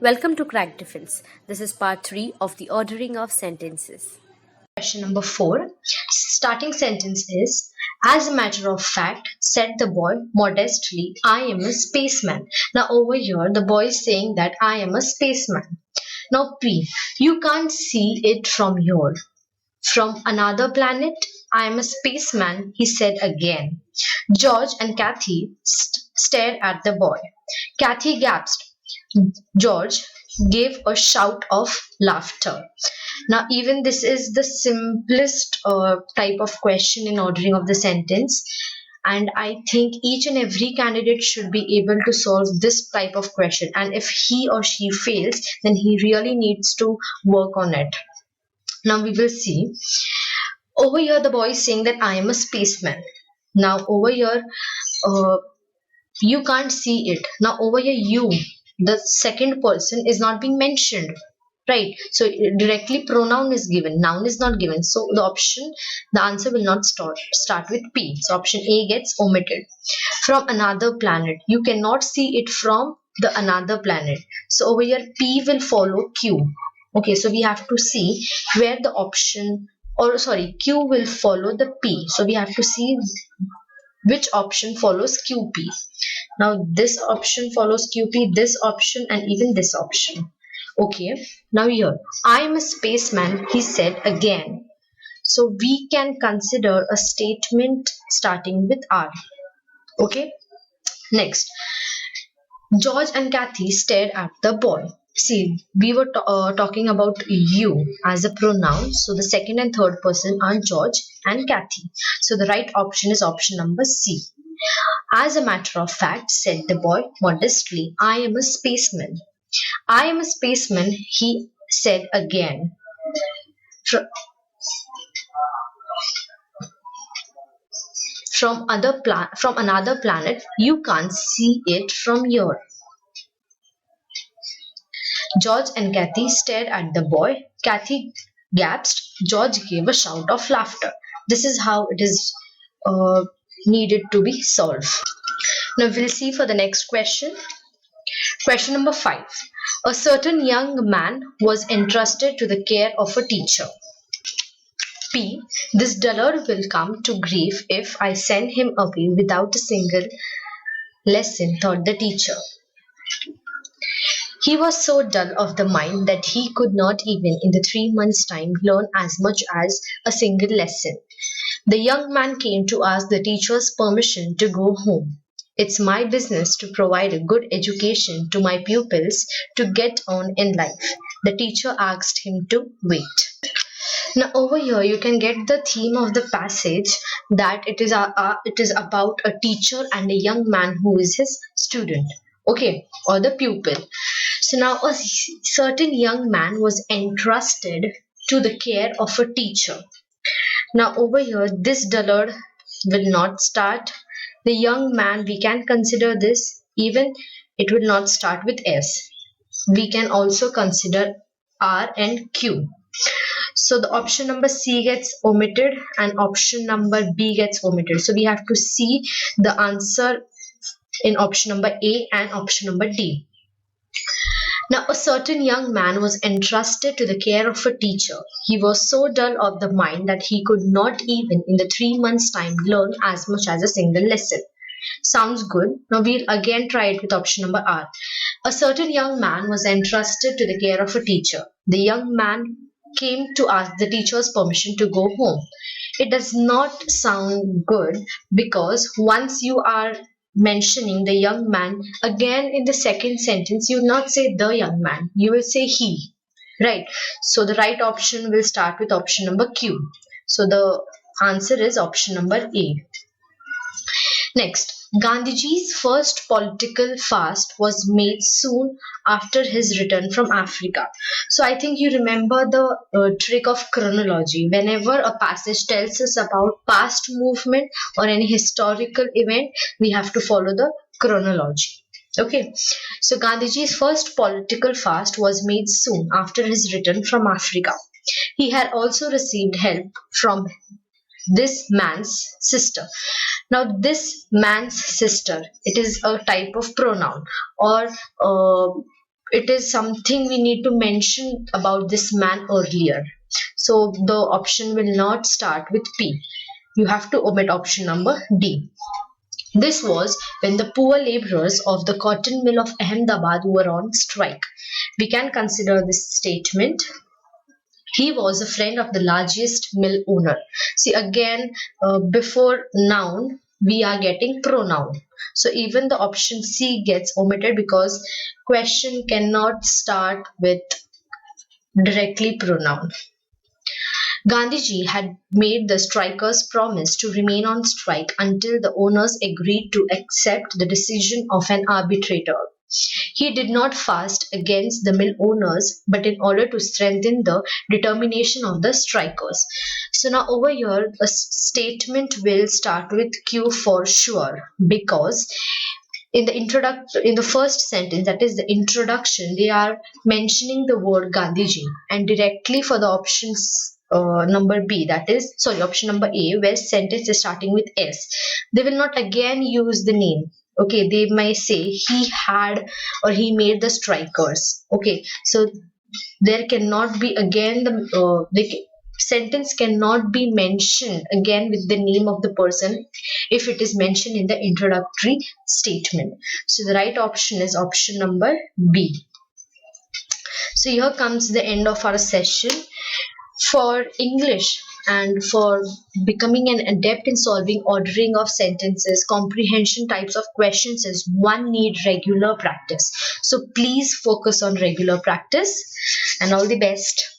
Welcome to Crack Defense. This is part 3 of the ordering of sentences. Question number 4. Starting sentence is, as a matter of fact, said the boy modestly, I am a spaceman. Now over here, the boy is saying that I am a spaceman. Now P, you can't see it from here. From another planet, I am a spaceman, he said again. George and Kathy stared at the boy. Kathy gasped. George gave a shout of laughter. Now, even this is the simplest type of question in ordering of the sentence, and I think each and every candidate should be able to solve this type of question. And if he or she fails, then he really needs to work on it. Now, we will see. Over here, the boy is saying that I am a spaceman. Now, over here, you can't see it. Now, over here, you, the second person, is not being mentioned, right? So directly pronoun is given, noun is not given. So the answer will not start with P. So option A gets omitted. From another planet, you cannot see it from the another planet. So over here, P will follow Q. Okay, so we have to see where the option, or sorry, Q will follow the P. So we have to see which option follows QP. Now this option follows QP, this option, and even this option. Okay, now here, I am a spaceman, he said again. So we can consider a statement starting with R. Okay, next, George and Kathy stared at the boy. See, we were talking about you as a pronoun. So the second and third person are George and Kathy. So the right option is option number C. As a matter of fact, said the boy modestly, I am a spaceman. I am a spaceman, he said again. From another planet, you can't see it from here. George and Kathy stared at the boy. Kathy gasped. George gave a shout of laughter. This is how it is needed to be solved. Now we'll see for the next question. Question number 5. A certain young man was entrusted to the care of a teacher. P. This dullard will come to grief if I send him away without a single lesson, thought the teacher. He was so dull of the mind that he could not even in the 3 months' time learn as much as a single lesson. The young man came to ask the teacher's permission to go home. It's my business to provide a good education to my pupils to get on in life. The teacher asked him to wait. Now over here you can get the theme of the passage, that it is about a teacher and a young man who is his student, okay, or the pupil. So now a certain young man was entrusted to the care of a teacher. Now over here, this dullard will not start. The young man, we can consider this, even it will not start with S. We can also consider R and Q. So the option number C gets omitted and option number B gets omitted. So we have to see the answer in option number A and option number D. Now a certain young man was entrusted to the care of a teacher. He was so dull of the mind that he could not even in the 3 months' time learn as much as a single lesson. Sounds good. Now we'll again try it with option number R. A certain young man was entrusted to the care of a teacher. The young man came to ask the teacher's permission to go home. It does not sound good because once you are mentioning the young man, again in the second sentence you will not say the young man, you will say he, right? So the right option will start with option number Q. So the answer is option number A. Next, Gandhiji's first political fast was made soon after his return from Africa. So I think you remember the trick of chronology. Whenever a passage tells us about past movement or any historical event, we have to follow the chronology. Okay, so Gandhiji's first political fast was made soon after his return from Africa. He had also received help from this man's sister. Now this man's sister, it is a type of pronoun, or it is something we need to mention about this man earlier. So the option will not start with P. You have to omit option number D. This was when the poor laborers of the cotton mill of Ahmedabad were on strike. We can consider this statement. He was a friend of the largest mill owner. See again, before noun, we are getting pronoun. So even the option C gets omitted because question cannot start with directly pronoun. Gandhiji had made the strikers promise to remain on strike until the owners agreed to accept the decision of an arbitrator. He did not fast against the mill owners, but in order to strengthen the determination of the strikers. So now over here, a statement will start with Q for sure, because in the first sentence, that is the introduction, they are mentioning the word Gandhiji, and directly for the options number B, that is sorry, option number A, where sentence is starting with S, they will not again use the name. Okay, they may say he had or he made the strikers. Okay, so there cannot be again the sentence cannot be mentioned again with the name of the person if it is mentioned in the introductory statement. So the right option is option number B. So here comes the end of our session. For English and for becoming an adept in solving ordering of sentences, comprehension types of questions is one need regular practice. So please focus on regular practice, and all the best.